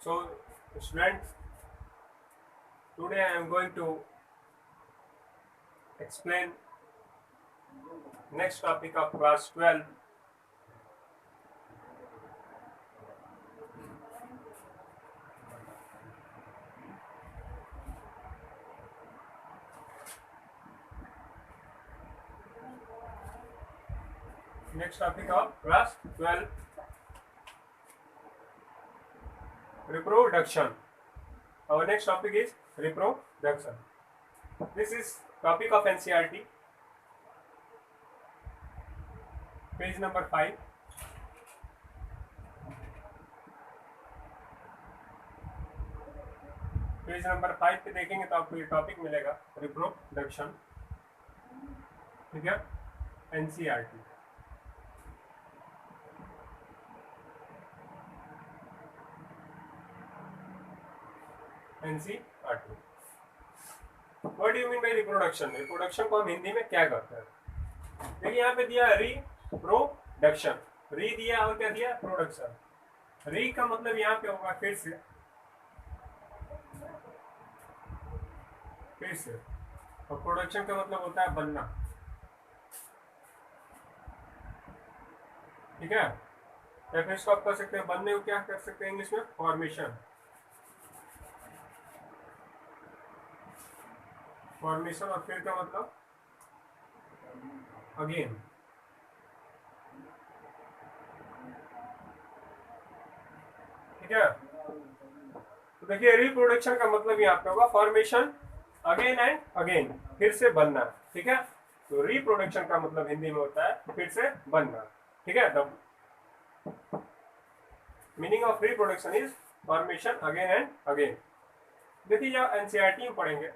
So, students, today I am going to explain next topic of class 12. Next topic of class 12, reproduction. Our next topic is reproduction. This is topic of NCERT, page number 5. Page number 5 पे देखेंगे तो आपको ये topic मिलेगा reproduction, ठीक है, NCERT. NCERT. What do you mean by reproduction? Reproduction को हम हिंदी में क्या कहते हैं? देखिए यहाँ पे दिया रिप्रोडक्शन, री दिया और क्या दिया? प्रोडक्शन। री का मतलब यहाँ पे होगा फिर से और प्रोडक्शन का मतलब होता है बनना, ठीक है। या फिर इसको आप कर सकते हैं बनने को क्या कर सकते हैं इंग्लिश में? फॉर्मेशन। फॉर्मेशन और फिर का मतलब अगेन, ठीक है। तो देखिए रिप्रोडक्शन का मतलब यहाँ पे होगा फॉर्मेशन, अगेन एंड अगेन, फिर से बनना, ठीक है। तो रिप्रोडक्शन का मतलब हिंदी में होता है फिर से बनना, ठीक है। The meaning of reproduction is formation again and again. देखिए जब एनसीईआरटी में पढ़ेंगे,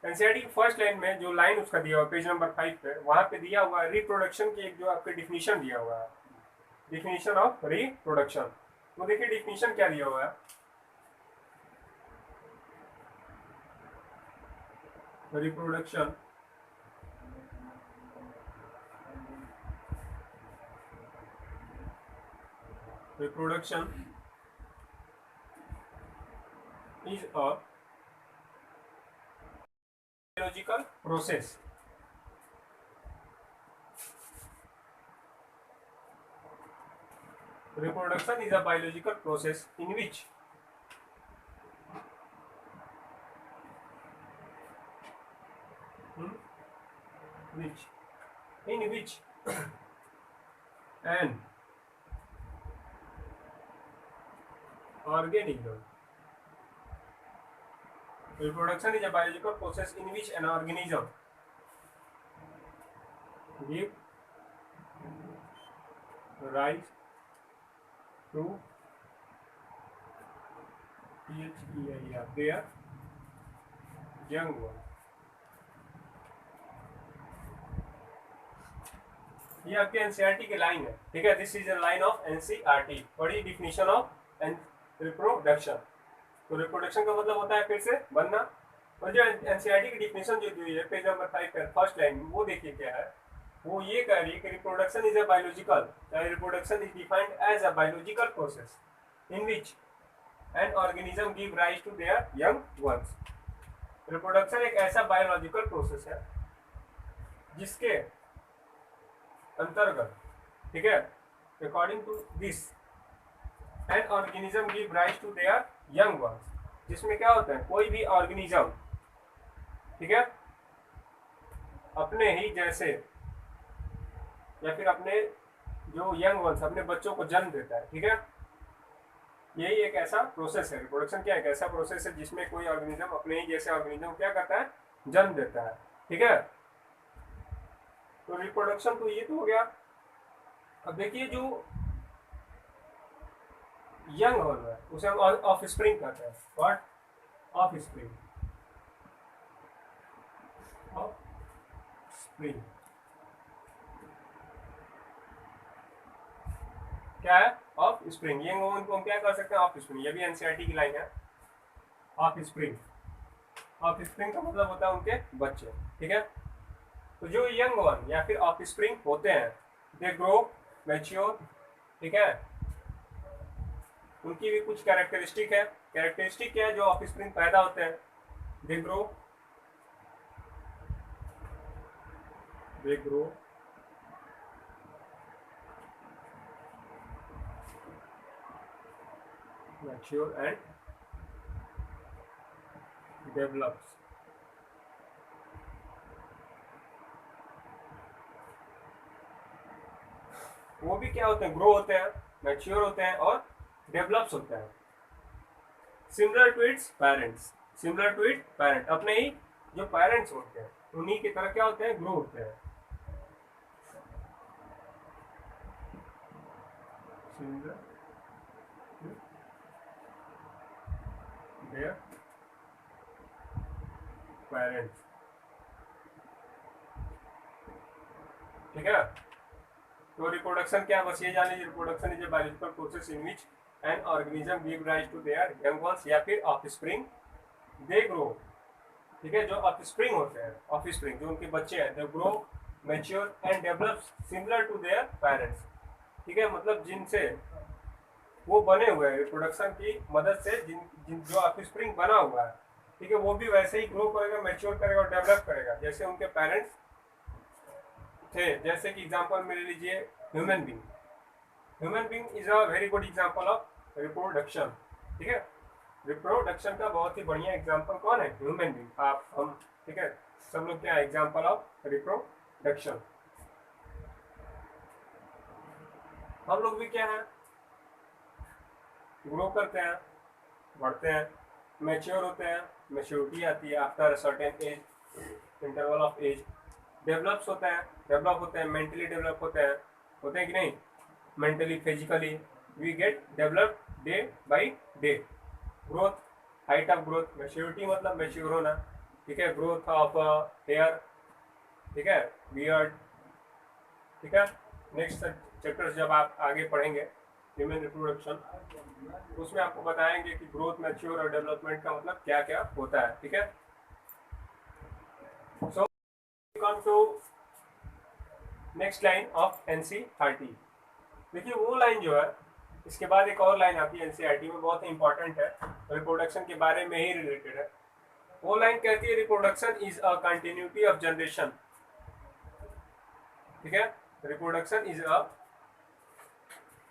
एनसीईआरटी की फर्स्ट लाइन में जो लाइन उसका दिया हुआ पेज नंबर 5 पे, वहां पे दिया हुआ है रिप्रोडक्शन की एक जो आपके डिफिनीशन दिया हुआ है, डिफिनीशन ऑफ रिप्रोडक्शन। तो देखिए डिफिनीशन क्या दिया हुआ है? reproduction is a biological process reproduction is a biological process in which an organism, reproduction is a biological process in which an organism give rise to their young one। ये आपके NCERT की line है, ठीक है। This is a line of NCERT. बड़ी definition of reproduction. तो reproduction का मतलब होता है फिर से बनना। और जो एनसीईआरटी की डिफिनीशन जो दी है पेज नंबर 5 पर फर्स्ट लाइन, वो देखिए क्या है। वो ये कह रही है कि reproduction is a biological, reproduction is defined as a biological process in which an organism give rise to their young ones. Reproduction एक ऐसा बायोलॉजिकल प्रोसेस है जिसके अंतर्गत, ठीक है, according to this an organism give rise to their young ones, जिसमें क्या होता है कोई भी ऑर्गेनिज्म, ठीक है, अपने ही जैसे या फिर अपने जो यंग वंस, अपने बच्चों को जन्म देता है, ठीक है। यही एक ऐसा प्रोसेस है। रिप्रोडक्शन क्या है? एक ऐसा प्रोसेस है जिसमें कोई ऑर्गेनिज्म अपने ही जैसे ऑर्गेनिज्म क्या करता है? जन्म देता है, ठीक है। तो रिप्रोडक्शन तो ये तो हो गया। अब देखिए जो यंग हो रहा है उसे हम ऑफ स्प्रिंग कहते हैं। What? Of spring. Of spring क्या है? Of spring. यंग वुमन को हम क्या कर सकते हैं? Of spring. ये भी एनसीईआरटी की लाइन है, ऑफ स्प्रिंग। ऑफ स्प्रिंग का मतलब होता है उनके बच्चे, ठीक है। तो जो यंग वन या फिर ऑफ स्प्रिंग होते हैं, दे ग्रो मैच्योर, ठीक है, उनकी भी कुछ कैरेक्टरिस्टिक है। कैरेक्टरिस्टिक क्या है? जो ऑफस्प्रिंग पैदा होते हैं, they grow mature and develops। वो भी क्या होते हैं? ग्रो होते हैं, मैच्योर होते हैं और डेवलप्स होते हैं। Similar to its parents, similar to it parent, अपने ही जो पेरेंट्स होते हैं उन्हीं की तरह क्या होते हैं? ग्रो होते हैं। सिमिलर देयर पेरेंट्स, ठीक है। तो रिप्रोडक्शन क्या? बस ये जान लीजिए, reproduction is a biological process in which an organism give rise to their young ones या फिर ऑफस्प्रिंग, दे ग्रो, ठीक है। जो ऑफस्प्रिंग होते हैं, ऑफस्प्रिंग जो उनके बच्चे हैं, they grow mature and develop similar to their parents, ठीक है। मतलब जिनसे वो बने हुए हैं रिप्रोडक्शन की मदद से, जिन जो ऑफस्प्रिंग बना हुआ है, ठीक है, वो भी वैसे ही ग्रो करेगा, मैच्योर करेगा और डेवलप करेगा जैसे उनके पेरेंट्स थे। जैसे कि एग्जांपल में ले लीजिए human being. Human being is a very good example of reproduction, ठीक है। रिप्रोडक्शन का बहुत ही बढ़िया एग्जांपल कौन है? ह्यूमन बीइंग, आप, हम, ठीक है। सब लोग क्या है? Example of reproduction. हम लोग भी क्या है? ग्रो करते हैं, बढ़ते हैं, मैच्योर होते हैं, मैच्योरिटी आती है after a certain age, interval of age. Develops होता है, डेवलप होते हैं, मेंटली डेवलप होते हैं कि नहीं? Mentally, physically we get develop day by day. Growth, height of growth, maturity मतलब मैच्योर होना, ठीक है। ग्रोथ ऑफ हेयर, ठीक है, बियर्ड, ठीक है। नेक्स्ट चैप्टर्स जब आप आगे पढ़ेंगे ह्यूमन रिप्रोडक्शन, उसमें आपको बताएंगे कि ग्रोथ, मैच्योर और डेवलपमेंट का मतलब क्या क्या होता है, ठीक है। So come to next line of NCERT. देखिए वो लाइन जो है, इसके बाद एक और लाइन आती है एनसीईआरटी में, बहुत ही इंपॉर्टेंट है, रिप्रोडक्शन के बारे में ही रिलेटेड है। वो लाइन कहती है reproduction is a continuity of generation, ठीक है। Reproduction is a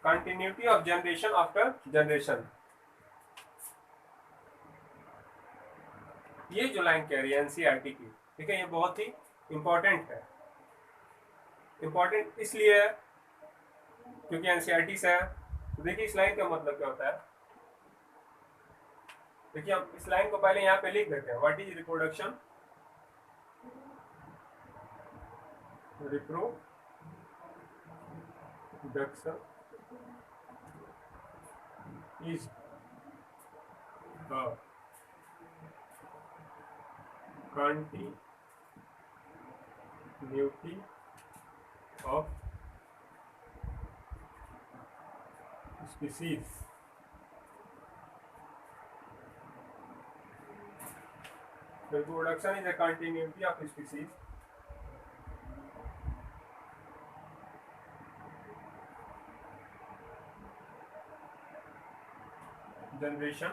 continuity of generation after generation. ये जो लाइन कह रही है एनसीईआरटी की, ठीक है, ये बहुत ही इंपॉर्टेंट है। इंपॉर्टेंट इसलिए है क्योंकि एनसीईआरटी से है। तो देखिए इस लाइन का मतलब क्या होता है। देखिए हम इस लाइन को पहले यहाँ पे लिख देते हैं। What is reproduction? Reproduction is the continuity of species, reproduction is a continuity of species generation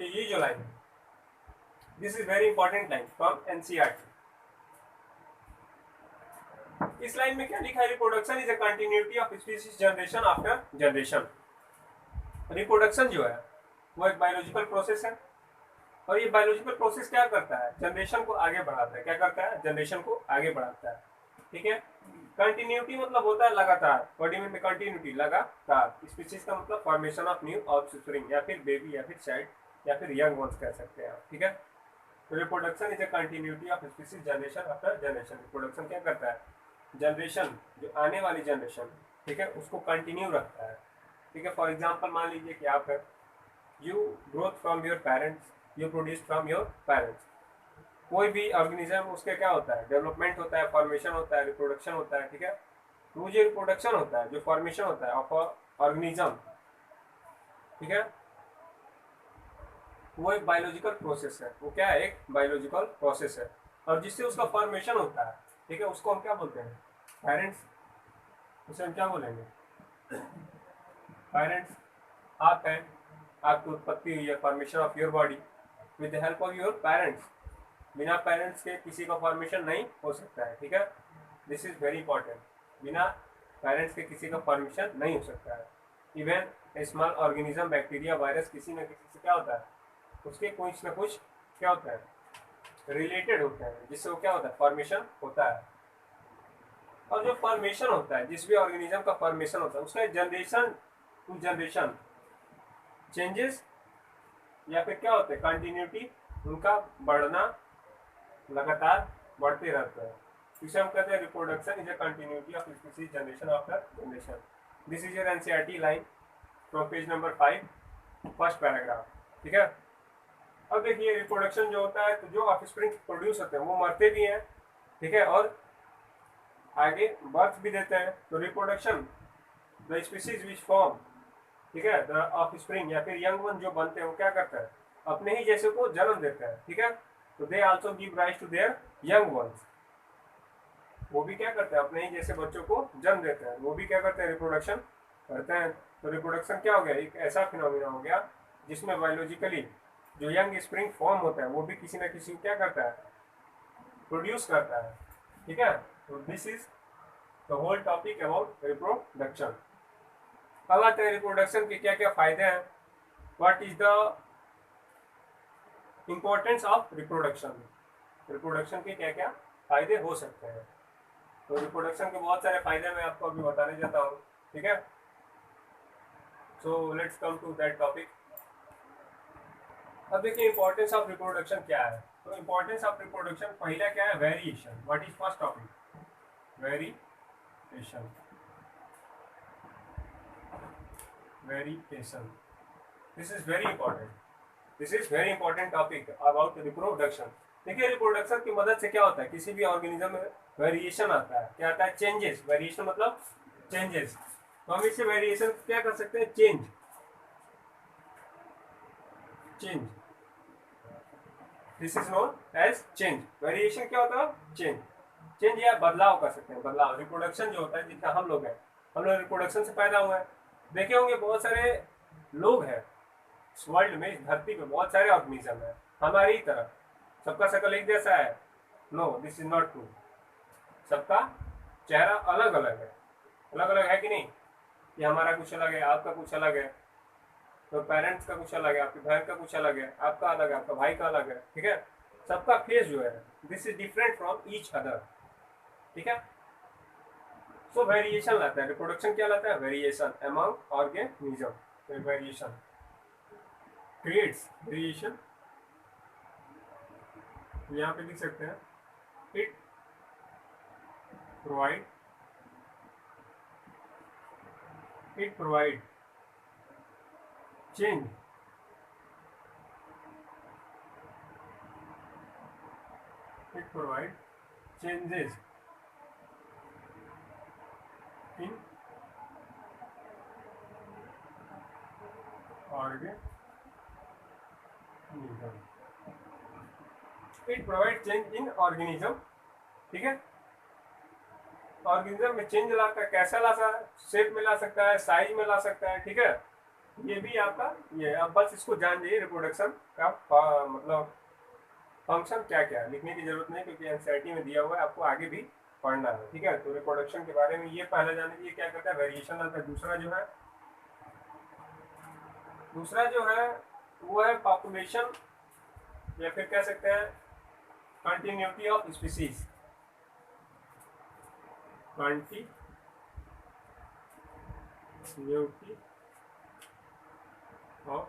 ये जो लाइन है, this is very important line from NCERT. इस लाइन में क्या लिखा है? Reproduction is a continuity of species generation after generation. Reproduction जो है वो एक बायोलॉजिकल प्रोसेस है, और ये बायोलॉजिकल प्रोसेस क्या करता है? जनरेशन को आगे बढ़ाता है। क्या करता है? जनरेशन को आगे बढ़ाता है, ठीक है। कंटिन्यूटी मतलब होता है लगातार। What do you mean continuity? लगातार। स्पीशीज का मतलब फॉर्मेशन ऑफ न्यू ऑफस्प्रिंग, या फिर बेबी, या फिर चाइल्ड, या फिर यंग वंस कह सकते हैं आप, ठीक है। तो reproduction is a continuity of species generation after generation. Reproduction क्या करता है? जनरेशन, जो आने वाली जनरेशन, ठीक है, उसको कंटिन्यू रखता है, ठीक है। फॉर एग्जाम्पल मान लीजिए कि आप है, you growth from your parents, you produce from your parents. कोई भी ऑर्गेनिज्म उसके क्या होता है? डेवलपमेंट होता है, फॉर्मेशन होता है, रिप्रोडक्शन होता है, ठीक है। तो जो रिप्रोडक्शन होता है, जो फॉर्मेशन होता है ऑफ ऑर्गेनिज्म, ठीक है, वो एक बायोलॉजिकल प्रोसेस है। वो क्या है? एक बायोलॉजिकल प्रोसेस है, और जिससे उसका फॉर्मेशन होता है, ठीक है, उसको हम क्या बोलते हैं? पेरेंट्स। उसे हम क्या बोलेंगे? पेरेंट्स। आप हैं, आपकी उत्पत्ति हुई है, formation of your body with the help of your parents. बिना पेरेंट्स के किसी का फॉर्मेशन नहीं हो सकता है, ठीक है, दिस इज वेरी इंपॉर्टेंट। बिना पेरेंट्स के किसी का फॉर्मेशन नहीं हो सकता है। Even small organism, bacteria, virus, किसी न किसी से क्या होता है? उसके कुछ न कुछ क्या होता है? रिलेटेड होते हैं, जिससे वो क्या होता है? फॉर्मेशन होता है। और जो फॉर्मेशन होता है, जिस भी ऑर्गेनिज्म का फॉर्मेशन होता है, उसका जनरेशन टू जनरेशन चेंजेस या फिर क्या होता है? कंटिन्यूटी, उनका बढ़ना लगातार बढ़ते रहता है। इसे हम कहते हैं reproduction is a continuity of species generation after generation. This is your NCERT line from page number 5, first paragraph, ठीक है। अब देखिए, रिप्रोडक्शन जो होता है, तो जो ऑफस्प्रिंग प्रोड्यूस होते हैं वो मरते भी हैं, ठीक है, और आगे बर्थ भी देते हैं। तो reproduction, the species which form, ठीक है, द ऑफस्प्रिंग या फिर यंग वन जो बनते हैं, वो क्या करता है? अपने ही जैसे को जन्म देता है, ठीक है। तो they also give rise to their young ones. वो भी क्या करते हैं? अपने ही जैसे बच्चों को जन्म देते हैं, वो भी क्या करते हैं? रिप्रोडक्शन करते हैं। तो रिप्रोडक्शन क्या हो गया? एक ऐसा फिनोमिना हो गया जिसमें बायोलॉजिकली जो यंग स्प्रिंग फॉर्म होता है, वो भी किसी न किसी को क्या करता है? प्रोड्यूस करता है, ठीक है। तो this is the whole topic about reproduction. अब आते हैं रिप्रोडक्शन के क्या क्या फायदे हैं। What is the importance of reproduction? Reproduction के क्या क्या फायदे हो सकते हैं? तो रिप्रोडक्शन के बहुत सारे फायदे मैं आपको अभी बताने जाता हूँ, ठीक है। So let's come to that topic. अब देखिए, इंपॉर्टेंस ऑफ रिप्रोडक्शन क्या है। तो इंपॉर्टेंस ऑफ रिप्रोडक्शन, पहला क्या है? Variation. What is first topic? Variation. Variation, this is very important. This is very important topic about reproduction. देखिए, रिप्रोडक्शन की मदद से क्या होता है? किसी भी ऑर्गेनिज्म में वेरिएशन आता है। क्या आता है? चेंजेस। वेरिएशन मतलब चेंजेस। तो हम इससे वेरिएशन क्या कर सकते हैं? Change. Change, this is known as change. Variation क्या होता है? चेंज। चेंज या बदलाव कर सकते हैं। बदलाव, रिप्रोडक्शन जो होता है, जितना हम लोग हैं, हम लोग रिप्रोडक्शन से पैदा हुए हैं। देखे होंगे बहुत सारे लोग हैं इस वर्ल्ड में, इस धरती पे बहुत सारे ऑर्गेनिज्म है हमारी तरह। सबका शकल एक जैसा है? No, this is not true. सबका चेहरा अलग अलग है। अलग अलग है कि नहीं? कि हमारा कुछ अलग है, आपका कुछ अलग है, तो पेरेंट्स का कुछ अलग है, आपकी बहन का कुछ अलग है, आपका अलग है, आपका भाई का अलग है, ठीक है। सबका फेस जो है, this is different from each other, ठीक है। सो वेरिएशन लाता है रिप्रोडक्शन। क्या लाता है? Variation among organism. Variation creates variation, यहाँ पे लिख सकते हैं, it provide change it provide changes in organism. It provide change in organism, ठीक है। ऑर्गेनिज्म में चेंज लाता है। कैसा ला सकता है? शेप में ला सकता है, साइज में ला सकता है, ठीक है। ये भी आपका ये, अब बस इसको जान जाइए रिप्रोडक्शन का मतलब फंक्शन क्या क्या है। लिखने की जरूरत नहीं, क्योंकि एनसीईआरटी में दिया हुआ है, आपको आगे भी पढ़ना है, ठीक है। तो रिप्रोडक्शन के बारे में ये पहला जान लीजिए क्या करता है? वेरिएशन लाता है। दूसरा जो है वो है पॉपुलेशन, या फिर कह सकते हैं continuity of species. Continuity of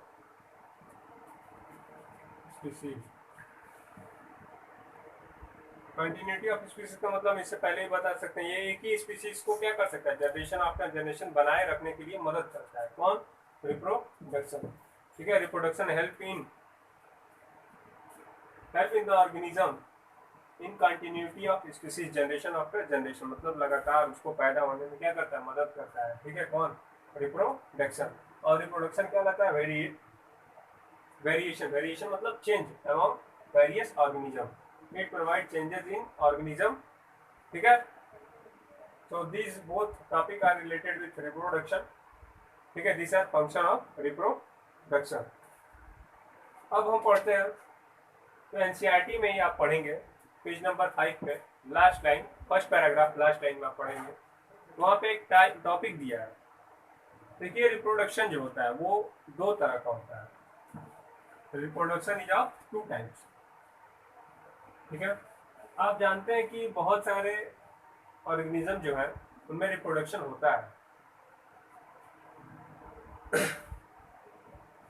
species. Continuity of species का मतलब इससे पहले ही बता सकते हैं, ये एक ही स्पीसीज को क्या कर सकता है? जनरेशन आफ्टर जनरेशन बनाए रखने के लिए मदद करता है। कौन? रिप्रोडक्शन, ठीक है। Reproduction help in the organism in continuity of species generation after generation, मतलब लगातार उसको पैदा होने में क्या करता है? मदद करता है, ठीक है। कौन? रिप्रोडक्शन। और रिप्रोडक्शन क्या कहता है? वेरिएशन। वेरिएशन मतलब change among various organism. It provide changes in organism. ठीक है, so these both topic are related with reproduction. ठीक है, these are function of reproduction. अब हम पढ़ते हैं, तो एनसीईआरटी में ही आप पढ़ेंगे पेज नंबर 5 पे last line, first paragraph last line में आप पढ़ेंगे। वहाँ पे एक टॉपिक दिया है। देखिए, रिप्रोडक्शन जो होता है वो दो तरह का होता है। Reproduction is of two types. ठीक है, आप जानते हैं कि बहुत सारे ऑर्गेनिज्म जो है उनमें रिप्रोडक्शन होता है।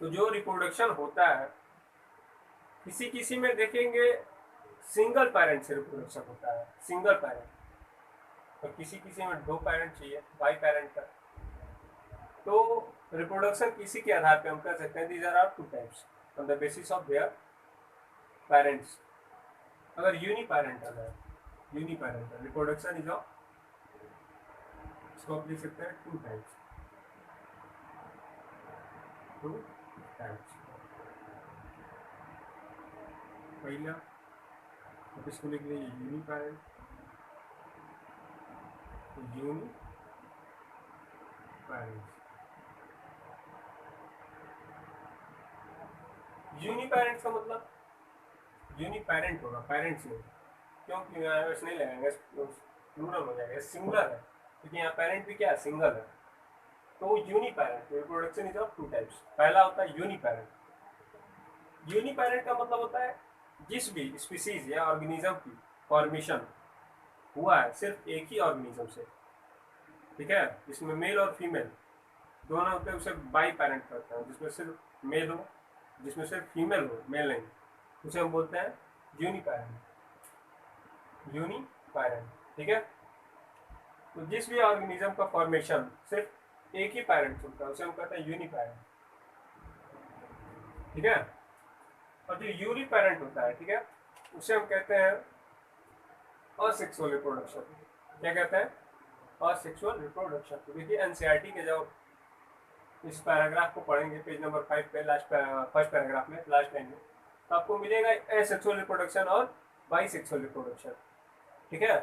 तो जो रिप्रोडक्शन होता है, किसी किसी में देखेंगे सिंगल पेरेंट से रिप्रोडक्शन होता है, सिंगल पेरेंट, और किसी किसी में दो पेरेंट चाहिए, बाई पेरेंट का। तो रिप्रोडक्शन किसी के आधार पे हम कह सकते हैं these are two types on the basis of their parents. अगर यूनी पेरेंट है, uni parent reproduction is of, इसको आप लिख सकते हैं टू टाइप्स, टू टाइप्स। पहला आप इसको लिख लीजिए uni parent, uni parents. Uni parents का मतलब यूनी पेरेंट होगा, पेरेंट्स में, क्योंकि यहाँ एस नहीं लगाएंगे, प्लूरल हो जाएगा, सिंगुलर है, क्योंकि यहाँ पेरेंट भी क्या है, सिंगल है। तो uni parent reproduction is of two types. पहला होता है यूनी पेरेंट। यूनी पेरेंट का मतलब होता है जिस भी स्पीसीज या ऑर्गेनिज्म की फॉर्मेशन हुआ है सिर्फ एक ही ऑर्गेनिज्म से, ठीक है, जिसमें मेल और फीमेल दोनों होते हैं, उसे बाई पेरेंट करते हैं। जिसमें सिर्फ मेल हो, जिसमें सिर्फ फीमेल हो, मेल नहीं, उसे हम बोलते हैं यूनी पेरेंट, यूनी पेरेंट। ठीक है, तो जिस भी ऑर्गेनिज्म का फॉर्मेशन सिर्फ एक ही पेरेंट होता है उसे हम कहते हैं यूनी पेरेंट। ठीक है, और जो यूनी पेरेंट होता है, ठीक है, उसे हम कहते हैं असेक्सुअल रिप्रोडक्शन। क्या कहते हैं? Asexual reproduction. तो देखिए एनसीईआरटी के जब इस पैराग्राफ को पढ़ेंगे पेज नंबर 5 पे फर्स्ट पैराग्राफ में लास्ट लाइन में, तो आपको मिलेगा एसेक्सुअल रिप्रोडक्शन और बाइसेक्सुअल रिप्रोडक्शन। ठीक है,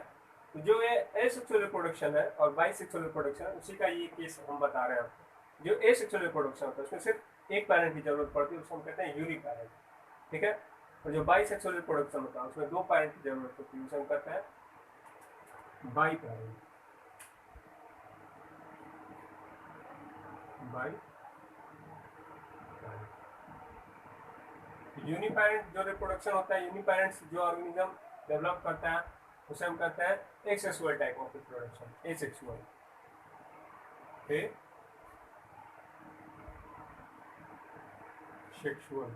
तो जो ये एसेक्सुअल रिप्रोडक्शन है और बाइसेक्सुअल रिप्रोडक्शन है, उसी का ये केस हम बता रहे हैं। जो एसेक्सुअल रिप्रोडक्शन होता है उसमें सिर्फ एक पेरेंट की जरूरत पड़ती है, उसको हम कहते हैं यूनी पेरेंट। ठीक है, और जो बाइसेक्सुअल रिप्रोडक्शन होता है उसमें दो पेरेंट की जरूरत होती है, उसे हम कहते हैं bi parent, bi. Uni parent जो रिप्रोडक्शन होता है, यूनी पेरेंट्स जो ऑर्गेनिज्म डेवलप करता है उसे हम कहते हैं asexual type of reproduction, asexual. Sexual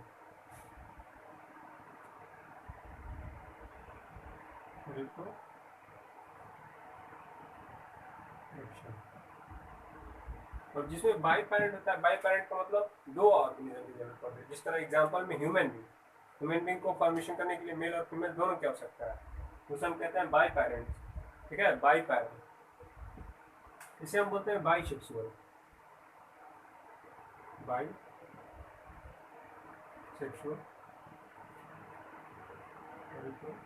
reproduction. और जिसमें बाई पेरेंट होता है, बाई पेरेंट का मतलब दो ऑर्गेनिज्म की जरूरत पड़ती है। जिस तरह एग्जांपल में ह्यूमन बीइंग को फॉर्मेशन करने के लिए मेल और फीमेल दोनों की आवश्यकता है, उसे हम कहते हैं बाई पेरेंट। ठीक है, बाई पेरेंट। इसे हम बोलते हैं by sexual, by sexual reproduction.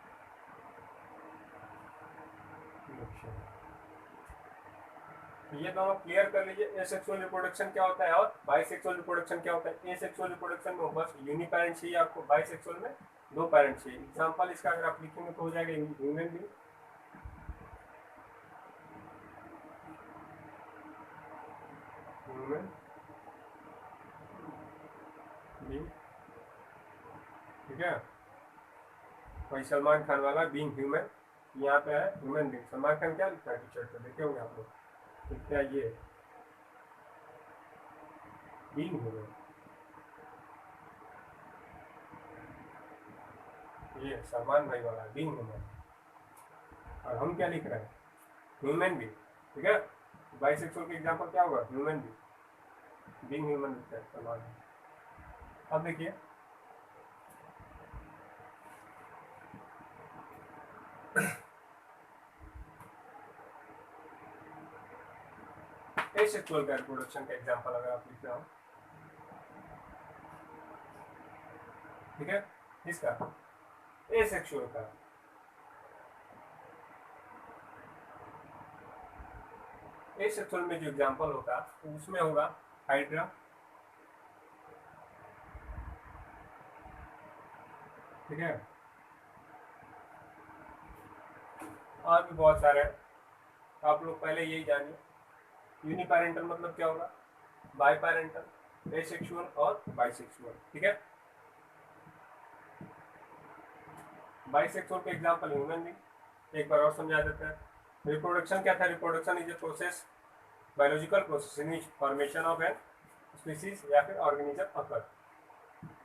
ये दोनों क्लियर कर लीजिए, एसेक्सुअल रिप्रोडक्शन क्या होता है और बाइसेक्सुअल रिप्रोडक्शन क्या होता है। एसेक्सुअल रिप्रोडक्शन में बस यूनी पेरेंट चाहिए आपको, बाइसेक्सुअल में दो पेरेंट चाहिए। एग्जांपल इसका अगर आप लिखेंगे तो हो जाएगा ह्यूमन बीइंग, ह्यूमन बीइंग। ठीक है, वही सलमान खान वाला बीइंग ह्यूमन, यहाँ पे है ह्यूमन बीइंग। सलमान खान क्या लिखता है टी शर्ट पे, देखे होंगे आप लोग, लिखता है ये बीइंग ह्यूमन, ये सलमान भाई वाला बीइंग ह्यूमन। और हम क्या लिख रहे हैं? Human being. ठीक है, बाइसेक्सुअल का एग्जांपल क्या होगा? ह्यूमन बीइंग ह्यूमन लिखता है सलमान। अब देखिए एसेक्सुअल का रिप्रोडक्शन का एग्जांपल अगर आप लिख रहे हो, ठीक है, इसका एसेक्सुअल का एसेक्सुअल में जो एग्जांपल होगा उसमें होगा हाइड्रा, ठीक है, और भी बहुत सारे हैं, आप लोग पहले यही जानिए। यूनिपेरेंटल मतलब क्या होगा, बाईपेरेंटल, एसेक्सुअल और बाइसेक्सुअल, ठीक है। बाइसेक्सुअल के एग्जांपल ह्यूमन बीइंग, एक बार और समझा देते हैं। रिप्रोडक्शन क्या था, reproduction is a process, biological process in which formation of an species या फिर ऑर्गेनिज्म अकर।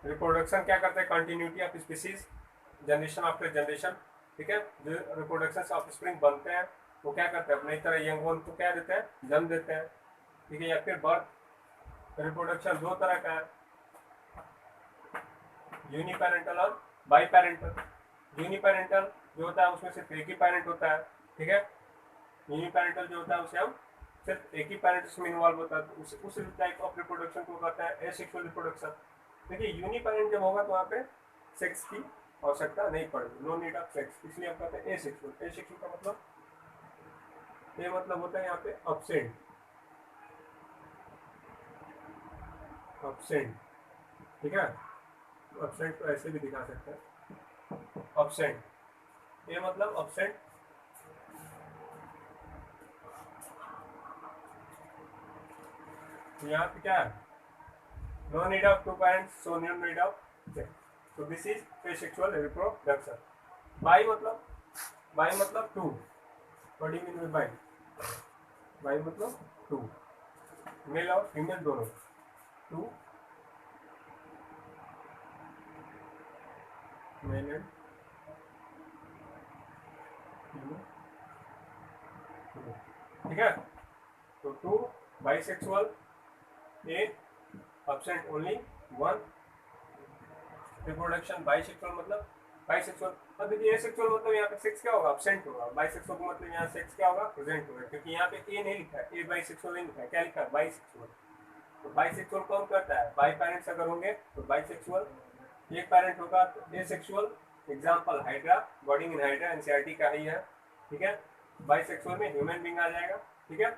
रिप्रोडक्शन क्या करते हैं, continuity of species, generation after generation, ठीक है। जो रिप्रोडक्शन से ऑफस्प्रिंग बनते हैं वो क्या करते हैं, अपनी तरह यंग वन को क्या देते हैं, जन्म देते हैं, ठीक है, या फिर बर्थ। रिप्रोडक्शन दो तरह का है, यूनिपेरेंटल और बाईपेरेंटल। यूनिपेरेंटल जो होता है उसमें सिर्फ एक ही पेरेंट होता है, ठीक है। यूनिपेरेंटल जो होता है उसे हम सिर्फ एक ही पेरेंट उसमें इन्वॉल्व होता है, तो उस टाइप ऑफ रिप्रोडक्शन को कहते हैं एसेक्सुअल रिप्रोडक्शन। देखिए यूनिपेरेंट जब होगा तो वहाँ पे सेक्स की आवश्यकता नहीं पड़ेगी, नो नीड ऑफ सेक्स, इसलिए हम कहते हैं एसेक्सुअल। एसेक्सुअल का मतलब ये मतलब होता है यहाँ पे अब्सेंट, अब्सेंट, ठीक है। अब्सेंट तो ऐसे भी दिखा सकते हैं, अब्सेंट, ये मतलब अब्सेंट, यहाँ पे क्या है, no need of two parents, so no need of sex, so this is asexual reproduction. Bi मतलब two, what do you mean by, bi मतलब टू, मेल और फीमेल दोनों, टू मेल एंड फीमेल, ठीक है। तो two bisexual, a absent only one reproduction. Bisexual मतलब bisexual, अब देखिए एसेक्सुअल मतलब यहाँ पे सेक्स क्या होगा, अब्सेंट होगा। बाइसेक्सुअल का मतलब यहाँ सेक्स क्या होगा, प्रेजेंट होगा, क्योंकि यहाँ पे ए नहीं लिखा है, ए बाइसेक्सुअल नहीं लिखा है, क्या लिखा है, बाइसेक्सुअल। तो बाइसेक्सुअल कौन करता है, बाई पेरेंट्स अगर होंगे तो बाइसेक्सुअल, एक पेरेंट होगा तो asexual. Example hydra, boarding in hydra NCERT का ही है, ठीक है। बाइसेक्सुअल में ह्यूमन बीइंग आ जाएगा, ठीक है।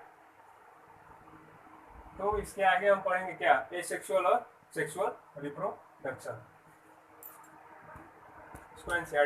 तो इसके आगे हम पढ़ेंगे क्या, एसेक्सुअल और सेक्सुअल रिप्रोडक्शन, इसको एनसीईआरटी